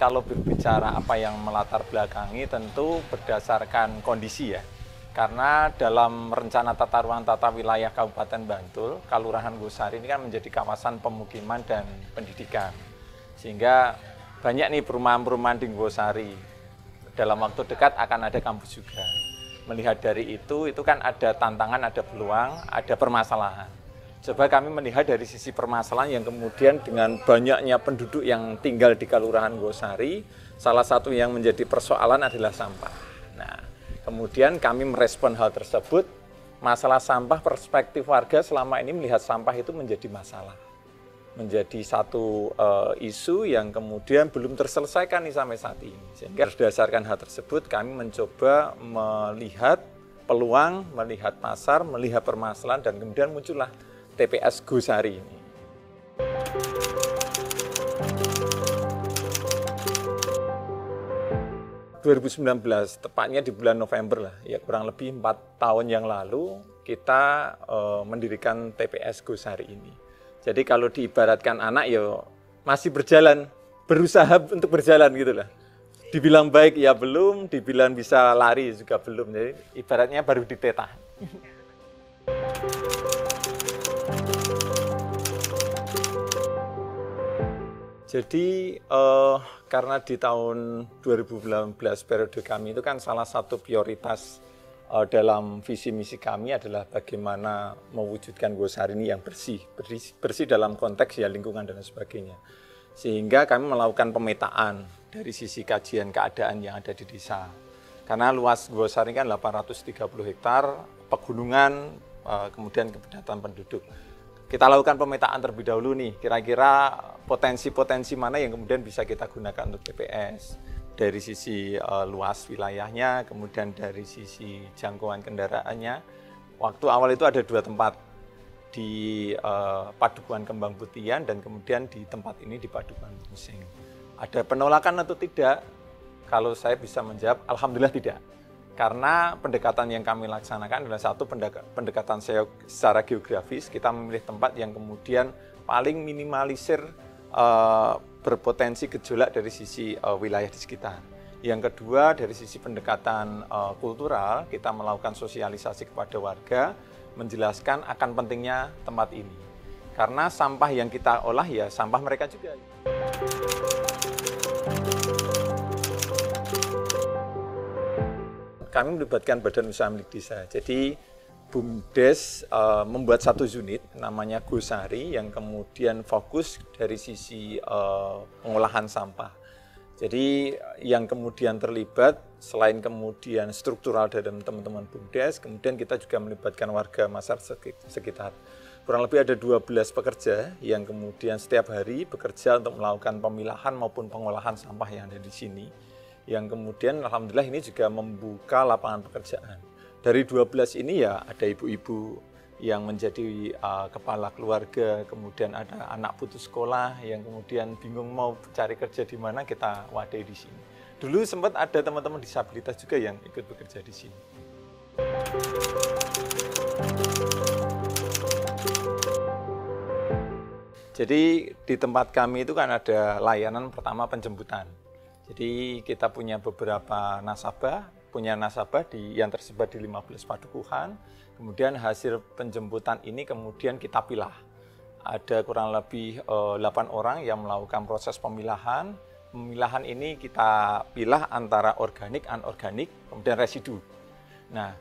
kalau berbicara apa yang melatar belakangi tentu berdasarkan kondisi ya. Karena dalam rencana tata ruang tata wilayah Kabupaten Bantul, Kelurahan Gosari ini kan menjadi kawasan pemukiman dan pendidikan. Sehingga banyak nih perumahan-perumahan di Gosari. Dalam waktu dekat akan ada kampus juga. Melihat dari itu kan ada tantangan, ada peluang, ada permasalahan. Coba kami melihat dari sisi permasalahan yang kemudian dengan banyaknya penduduk yang tinggal di Kelurahan Gosari, salah satu yang menjadi persoalan adalah sampah. Nah, kemudian kami merespon hal tersebut, masalah sampah perspektif warga selama ini melihat sampah itu menjadi masalah. Menjadi satu isu yang kemudian belum terselesaikan nih sampai saat ini. Sehingga berdasarkan hal tersebut kami mencoba melihat peluang, melihat pasar, melihat permasalahan dan kemudian muncullah TPS Gosari ini. ...2019, tepatnya di bulan November lah, ya kurang lebih 4 tahun yang lalu kita mendirikan TPS Gosari ini. Jadi kalau diibaratkan anak ya masih berjalan, berusaha untuk berjalan gitu lah. Dibilang baik ya belum, dibilang bisa lari juga belum. Jadi ibaratnya baru ditetah. Jadi karena di tahun 2019 periode kami itu kan salah satu prioritas dalam visi misi kami adalah bagaimana mewujudkan Gosari ini yang bersih dalam konteks ya lingkungan dan sebagainya. Sehingga kami melakukan pemetaan dari sisi kajian keadaan yang ada di desa. Karena luas Gosari kan 830 hektar, pegunungan, kemudian kepadatan penduduk. Kita lakukan pemetaan terlebih dahulu nih, kira-kira potensi-potensi mana yang kemudian bisa kita gunakan untuk TPS. Dari sisi luas wilayahnya, kemudian dari sisi jangkauan kendaraannya. Waktu awal itu ada 2 tempat, di Padukuhan Kembang Putihan dan kemudian di tempat ini di Padukuhan Musing. Ada penolakan atau tidak? Kalau saya bisa menjawab, alhamdulillah tidak. Karena pendekatan yang kami laksanakan adalah satu pendekatan secara geografis, kita memilih tempat yang kemudian paling minimalisir berpotensi gejolak dari sisi wilayah di sekitar. Yang kedua, dari sisi pendekatan kultural, kita melakukan sosialisasi kepada warga, menjelaskan akan pentingnya tempat ini. Karena sampah yang kita olah ya sampah mereka juga. Kami melibatkan badan usaha milik desa. Jadi BUMDes membuat satu unit namanya Gosari yang kemudian fokus dari sisi pengolahan sampah. Jadi yang kemudian terlibat selain kemudian struktural dari teman-teman BUMDes, kemudian kita juga melibatkan warga masyarakat sekitar. Kurang lebih ada 12 pekerja yang kemudian setiap hari bekerja untuk melakukan pemilahan maupun pengolahan sampah yang ada di sini. Yang kemudian alhamdulillah ini juga membuka lapangan pekerjaan. Dari 12 ini ya ada ibu-ibu yang menjadi kepala keluarga, kemudian ada anak putus sekolah yang kemudian bingung mau cari kerja di mana, kita wadai di sini. Dulu sempat ada teman-teman disabilitas juga yang ikut bekerja di sini. Jadi di tempat kami itu kan ada layanan pertama penjemputan. Jadi kita punya beberapa nasabah, yang tersebar di 15 padukuhan. Kemudian hasil penjemputan ini kemudian kita pilah. Ada kurang lebih 8 orang yang melakukan proses pemilahan. Pemilahan ini kita pilah antara organik, anorganik, kemudian residu. Nah,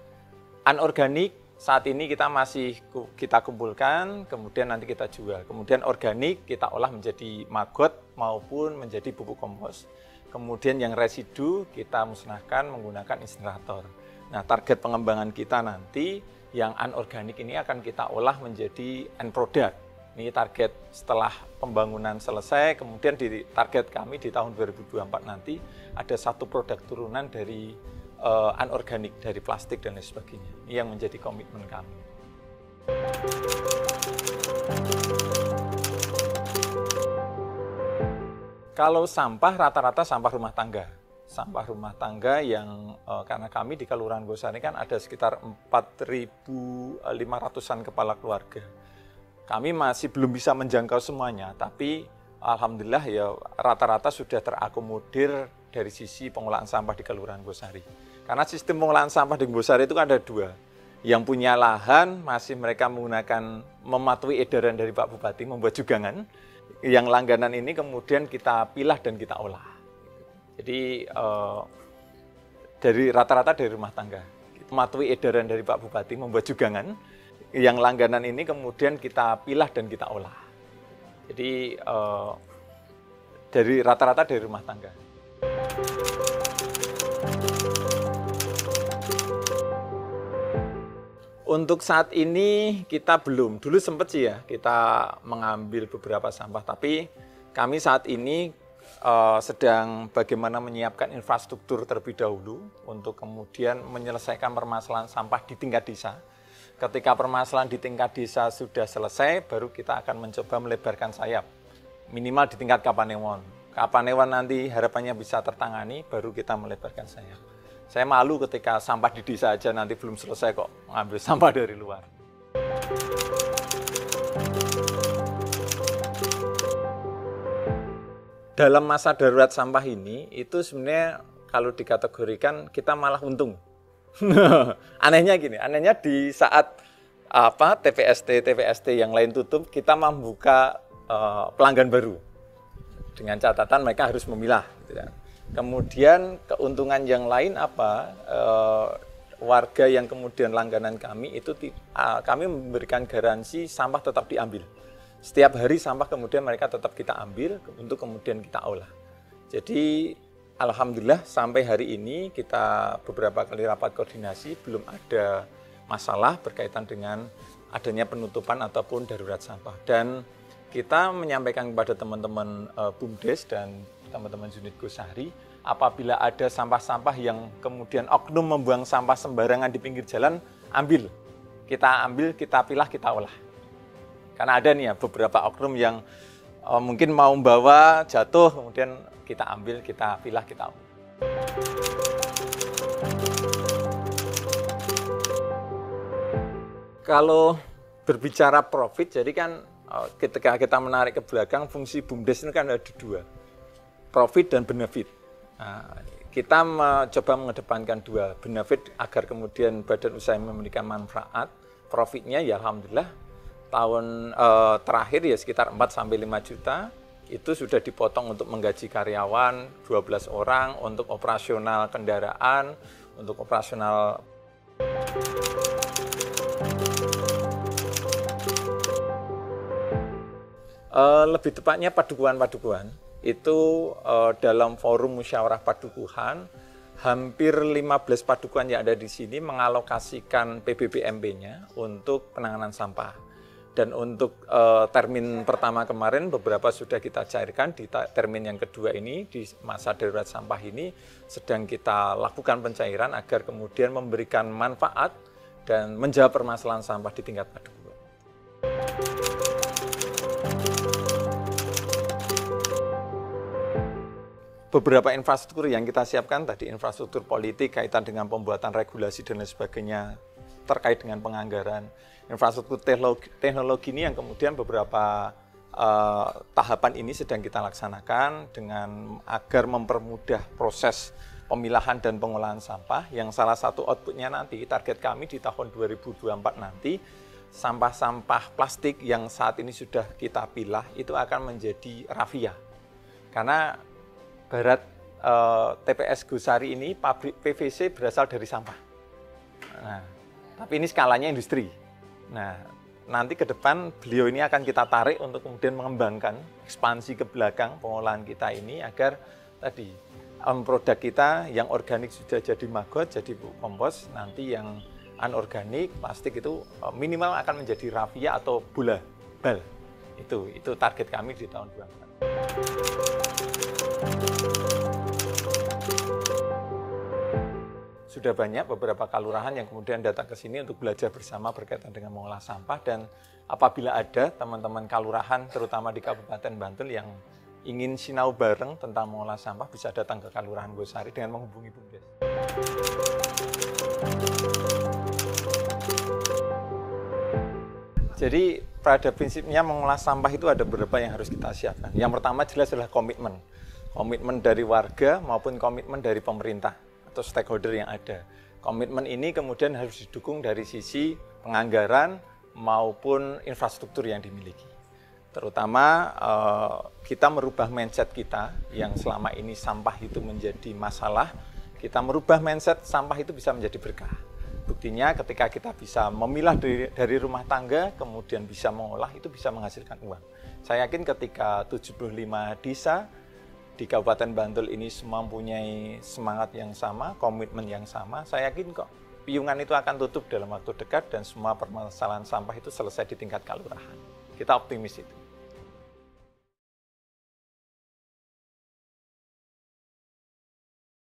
anorganik saat ini kita kumpulkan, kemudian nanti kita jual. Kemudian organik kita olah menjadi maggot maupun menjadi pupuk kompos. Kemudian yang residu kita musnahkan menggunakan insinerator. Nah, target pengembangan kita nanti yang anorganik ini akan kita olah menjadi end product. Ini target setelah pembangunan selesai, kemudian di target kami di tahun 2024 nanti ada satu produk turunan dari anorganik, dari plastik dan lain sebagainya. Ini yang menjadi komitmen kami. Kalau sampah, rata-rata sampah rumah tangga. Sampah rumah tangga yang karena kami di Kelurahan Gosari kan ada sekitar 4.500-an kepala keluarga. Kami masih belum bisa menjangkau semuanya, tapi alhamdulillah ya rata-rata sudah terakomodir dari sisi pengolahan sampah di Kelurahan Gosari. Karena sistem pengolahan sampah di Gosari itu kan ada dua. Yang punya lahan masih mereka menggunakan mematuhi edaran dari Pak Bupati membuat jugangan. Yang langganan ini kemudian kita pilah dan kita olah. Jadi dari rata-rata dari rumah tangga. Mematuhi edaran dari Pak Bupati membuat jugangan. Yang langganan ini kemudian kita pilah dan kita olah. Jadi dari rata-rata dari rumah tangga. Untuk saat ini kita belum. Dulu sempat sih ya kita mengambil beberapa sampah, tapi kami saat ini sedang bagaimana menyiapkan infrastruktur terlebih dahulu untuk kemudian menyelesaikan permasalahan sampah di tingkat desa. Ketika permasalahan di tingkat desa sudah selesai, baru kita akan mencoba melebarkan sayap. Minimal di tingkat Kapanewon. Kapanewon nanti harapannya bisa tertangani, baru kita melebarkan sayap. Saya malu ketika sampah di desa aja nanti belum selesai kok ngambil sampah dari luar. Dalam masa darurat sampah ini, itu sebenarnya kalau dikategorikan kita malah untung. Anehnya gini, anehnya di saat TPST yang lain tutup, kita membuka pelanggan baru dengan catatan mereka harus memilah. Gitu kan. Kemudian keuntungan yang lain apa? Warga yang kemudian langganan kami itu kami memberikan garansi sampah tetap diambil. Setiap hari sampah kemudian mereka tetap kita ambil untuk kemudian kita olah. Jadi alhamdulillah sampai hari ini kita beberapa kali rapat koordinasi belum ada masalah berkaitan dengan adanya penutupan ataupun darurat sampah. Dan kita menyampaikan kepada teman-teman BUMDes dan teman-teman unit Gosari, apabila ada sampah-sampah yang kemudian oknum membuang sampah sembarangan di pinggir jalan, ambil. Kita ambil, kita pilah, kita olah. Karena ada nih ya beberapa oknum yang mungkin mau membawa jatuh, kemudian kita ambil, kita pilah, kita olah. Kalau berbicara profit, jadi kan ketika kita menarik ke belakang, fungsi BUMDes ini kan ada dua, profit dan benefit. Nah, kita mencoba mengedepankan dua, benefit agar kemudian badan usaha memberikan manfaat, profitnya ya alhamdulillah tahun terakhir ya sekitar 4-5 juta, itu sudah dipotong untuk menggaji karyawan 12 orang, untuk operasional kendaraan, untuk operasional lebih tepatnya padukuhan-padukuhan. Itu dalam forum musyawarah padukuhan, hampir 15 padukuhan yang ada di sini mengalokasikan PBBMP-nya untuk penanganan sampah. Dan untuk termin pertama kemarin beberapa sudah kita cairkan, di termin yang kedua ini di masa darurat sampah ini sedang kita lakukan pencairan agar kemudian memberikan manfaat dan menjawab permasalahan sampah di tingkat padukuhan. Beberapa infrastruktur yang kita siapkan tadi, infrastruktur politik kaitan dengan pembuatan regulasi dan lain sebagainya terkait dengan penganggaran, infrastruktur teknologi ini yang kemudian beberapa tahapan ini sedang kita laksanakan dengan agar mempermudah proses pemilahan dan pengolahan sampah, yang salah satu outputnya nanti, target kami di tahun 2024 nanti, sampah-sampah plastik yang saat ini sudah kita pilah itu akan menjadi rafia. Karena barat TPS Gosari ini pabrik PVC berasal dari sampah. Nah, tapi ini skalanya industri. Nah, nanti ke depan beliau ini akan kita tarik untuk kemudian mengembangkan ekspansi ke belakang pengolahan kita ini agar tadi produk kita yang organik sudah jadi maggot, jadi pupuk kompos, nanti yang anorganik plastik itu minimal akan menjadi rafia atau bola bal. Itu target kami di tahun 2024. Sudah banyak beberapa kelurahan yang kemudian datang ke sini untuk belajar bersama berkaitan dengan mengolah sampah, dan apabila ada teman-teman kelurahan terutama di Kabupaten Bantul yang ingin sinau bareng tentang mengolah sampah bisa datang ke Kelurahan Gosari dengan menghubungi BUMDes. Jadi pada prinsipnya mengolah sampah itu ada beberapa yang harus kita siapkan. Yang pertama jelas adalah komitmen. Komitmen dari warga maupun komitmen dari pemerintah atau stakeholder yang ada. Komitmen ini kemudian harus didukung dari sisi penganggaran maupun infrastruktur yang dimiliki. Terutama kita merubah mindset kita yang selama ini sampah itu menjadi masalah, kita merubah mindset sampah itu bisa menjadi berkah. Buktinya ketika kita bisa memilah dari rumah tangga, kemudian bisa mengolah, itu bisa menghasilkan uang. Saya yakin ketika 75 desa di Kabupaten Bantul ini semua mempunyai semangat yang sama, komitmen yang sama, saya yakin kok piungan itu akan tutup dalam waktu dekat dan semua permasalahan sampah itu selesai di tingkat kelurahan. Kita optimis itu.